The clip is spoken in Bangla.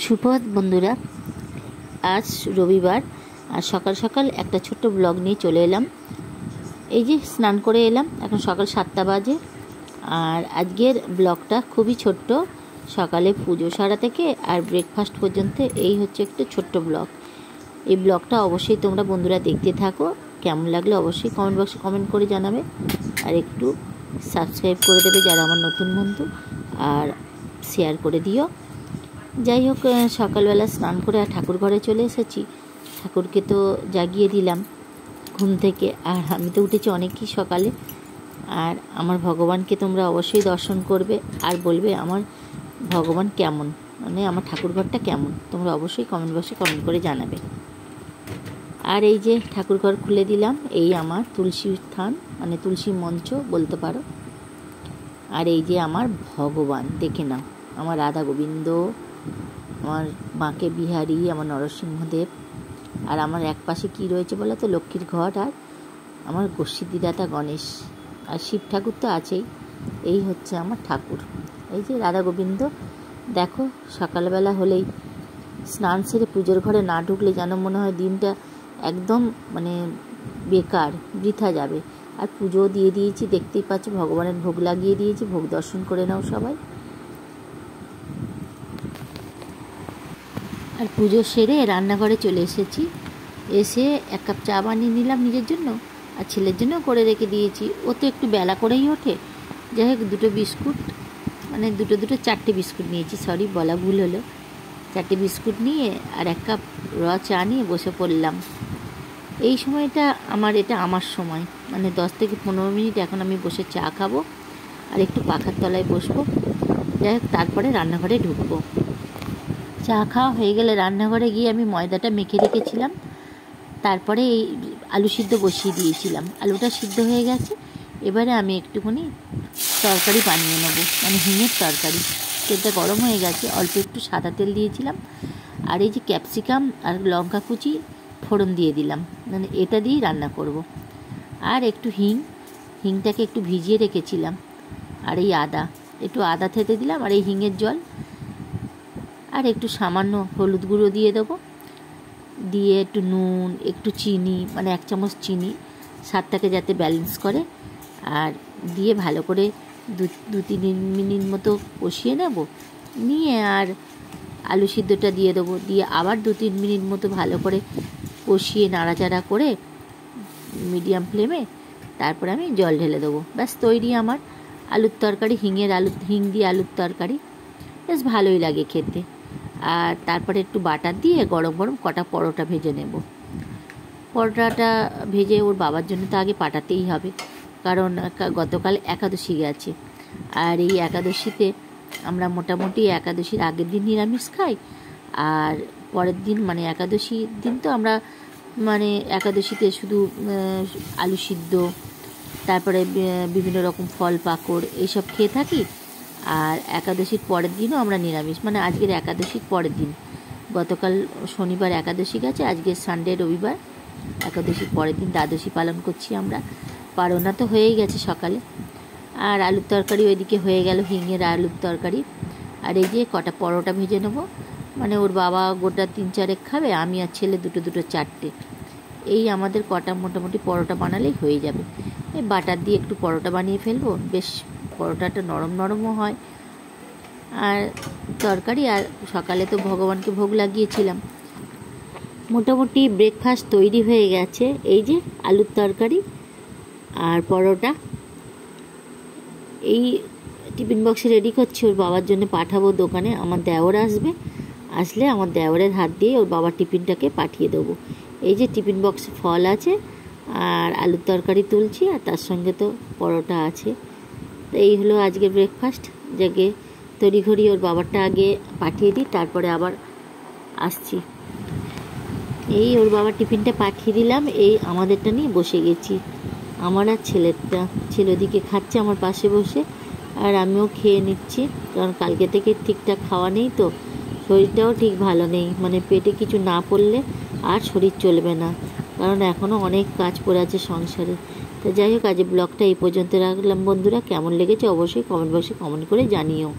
সুপ্রভাত বন্ধুরা, আজ রবিবার আর সকাল সকাল একটা ছোট্ট ব্লগ নিয়ে চলে এলাম। এই যে স্নান করে এলাম, এখন সকাল 7টা বাজে। আর আজকের ব্লগটা খুবই ছোট্ট, সকালে পুজো সারা থেকে আর ব্রেকফাস্ট পর্যন্ত এই হচ্ছে একটা ছোট্ট ব্লগ। এই ব্লগটা অবশ্যই তোমরা বন্ধুরা দেখতে থাকো, কেমন লাগলে অবশ্যই কমেন্ট বক্সে কমেন্ট করে জানাবে, আর একটু সাবস্ক্রাইব করে দেবে যারা আমার নতুন বন্ধু, আর শেয়ার করে দিও। যাই হোক, সকালবেলা স্নান করে আর ঠাকুর ঘরে চলে এসেছি। ঠাকুরকে তো জাগিয়ে দিলাম ঘুম থেকে, আর আমি তো উঠেছি অনেকই সকালে। আর আমার ভগবানকে তোমরা অবশ্যই দর্শন করবে আর বলবে আমার ভগবান কেমন, মানে আমার ঠাকুর ঘরটা কেমন, তোমরা অবশ্যই কমেন্ট বক্সে কমেন্ট করে জানাবে। আর এই যে ঠাকুর ঘর খুলে দিলাম, এই আমার তুলসী স্থান, মানে তুলসী মঞ্চ বলতে পারো। আর এই যে আমার ভগবান, দেখে নাও, আমার রাধা গোবিন্দ, আমার বাঁকে বিহারী, আমার নরসিংহদেব, আর আমার এক পাশে কী রয়েছে বলো তো, লক্ষ্মীর ঘট, আর আমার গোষ্ঠীদাতা গণেশ, আর শিব ঠাকুর তো আছেই। এই হচ্ছে আমার ঠাকুর। এই যে রাধা গোবিন্দ। দেখো, সকালবেলা হলেই স্নান সেরে পুজোর ঘরে না ঢুকলে যেন মনে হয় দিনটা একদম মানে বেকার, বৃথা যাবে। আর পুজো দিয়ে দিয়েছি, দেখতেই পাচ্ছ, ভগবানের ভোগ লাগিয়ে দিয়েছি। ভোগ দর্শন করে নাও সবাই। আর পুজো সেরে রান্নাঘরে চলে এসেছি। এসে 1 কাপ চা বানিয়ে নিলাম নিজের জন্য, আর ছেলের জন্য করে রেখে দিয়েছি। ও তো একটু বেলা করেই ওঠে। যাই হোক, 2টো বিস্কুট, মানে দুটো 4টে বিস্কুট নিয়েছি, সরি বলা ভুল হলো। 4টে বিস্কুট নিয়ে আর 1 কাপ চা নিয়ে বসে পড়লাম। এই সময়টা এটা আমার সময়, মানে 10 থেকে 15 মিনিট এখন আমি বসে চা খাবো আর একটু পাখার তলায় বসবো। যাই হোক, তারপরে রান্নাঘরে ঢুকবো। চা খাওয়া হয়ে গেলে রান্নাঘরে গিয়ে আমি ময়দাটা মেখে রেখেছিলাম। তারপরে এই আলু সিদ্ধ বসিয়ে দিয়েছিলাম, আলুটা সিদ্ধ হয়ে গেছে। এবারে আমি একটুখানি তরকারি বানিয়ে নেব, মানে হিঙের তরকারি। তেলটা গরম হয়ে গেছে, অল্প একটু সাদা তেল দিয়েছিলাম, আর এই যে ক্যাপসিকাম আর লঙ্কা কুচি ফোড়ন দিয়ে দিলাম, মানে এটা দিয়েই রান্না করব। আর একটু হিংটাকে একটু ভিজিয়ে রেখেছিলাম, আর এই একটু আদা থেতে দিলাম, আর এই হিঙের জল, আর একটু সামান্য হলুদ গুঁড়ো দিয়ে দেবো, দিয়ে একটু নুন, একটু চিনি, মানে 1 চামচ চিনি, স্বাদটাকে যাতে ব্যালেন্স করে, আর দিয়ে ভালো করে 2-3 মিনিট মতো কষিয়ে নেব। নিয়ে আর আলু সিদ্ধটা দিয়ে দেবো, দিয়ে আবার 2-3 মিনিট মতো ভালো করে কষিয়ে নাড়াচাড়া করে মিডিয়াম ফ্লেমে তারপরে আমি জল ঢেলে দেবো। ব্যাস তৈরি আমার আলুর তরকারি, হিং দিয়ে আলুর তরকারি। বেশ ভালোই লাগে খেতে। আর তারপরে একটু বাটার দিয়ে গরম গরম কটা পরোটা ভেজে নেব। পরোটাটা ভেজে ওর বাবার জন্য তো আগে পাঠাতেই হবে, কারণ গতকাল একাদশী গেছে। আর এই একাদশীতে আমরা মোটামুটি একাদশীর আগের দিন নিরামিষ খাই, আর পরের দিন মানে একাদশীর দিন তো আমরা মানে একাদশীতে শুধু আলু সিদ্ধ, তারপরে বিভিন্ন রকম ফল পাকড় এইসব খেয়ে থাকি। আর একাদশীর পরের দিনও আমরা নিরামিষ, মানে আজকের একাদশীর পরের দিন। গতকাল শনিবার একাদশী গেছে, আজকে সানডে রবিবার, একাদশীর পরের দিন দ্বাদশী পালন করছি আমরা। পারোনা তো হয়েই গেছে সকালে। আর আলুর তরকারি ওইদিকে হয়ে গেল, হিঙের আলুর তরকারি। আর এই যে কটা পরোটা ভেজে নেবো, মানে ওর বাবা গোটা 3-4 খাবে, আমি আর ছেলে 2-2 4টে। এই আমাদের কটা মোটামুটি পরোটা বানালেই হয়ে যাবে। এই বাটার দিয়ে একটু পরোটা বানিয়ে ফেলবো, বেশ পরোটাটা নরম নরমও হয়। আর তরকারি, আর সকালে তো ভগবানকে ভোগ লাগিয়েছিলাম। মোটামুটি ব্রেকফাস্ট তৈরি হয়ে গেছে। এই যে আলুর তরকারি আর পরোটা, এই টিফিন বক্সে রেডি করছি, ওর বাবার জন্য পাঠাবো দোকানে। আমার দেওর আসলে আমার দেওরের হাত দিয়ে ওর বাবার টিফিনটাকে পাঠিয়ে দেবো। এই যে টিফিন বক্সে ফল আছে, আর আলুর তরকারি তুলছি, আর তার সঙ্গে তো পরোটা আছে। তো এই হলো আজকে ব্রেকফাস্ট। যাকে তড়িঘড়ি ওর বাবারটা আগে পাঠিয়ে দিই, তারপরে আবার আসছি। এই ওর বাবার টিফিনটা পাঠিয়ে দিলাম, এই আমাদেরটা নিয়ে বসে গেছি, আমার আর ছেলেরটা। ছেলে ওদিকে খাচ্ছে আমার পাশে বসে, আর আমিও খেয়ে নিচ্ছি, কারণ কালকে থেকে ঠিকঠাক খাওয়া নেই, তো শরীরটাও ঠিক ভালো নেই, মানে পেটে কিছু না পড়লে আর শরীর চলবে না, কারণ এখনও অনেক কাজ পড়ে আছে সংসারে। তো যাই হোক, আজ ব্লগটা এই পর্যন্ত রাখলাম বন্ধুরা। কেমন লেগেছে অবশ্যই কমেন্ট বক্সে কমেন্ট করে জানিও।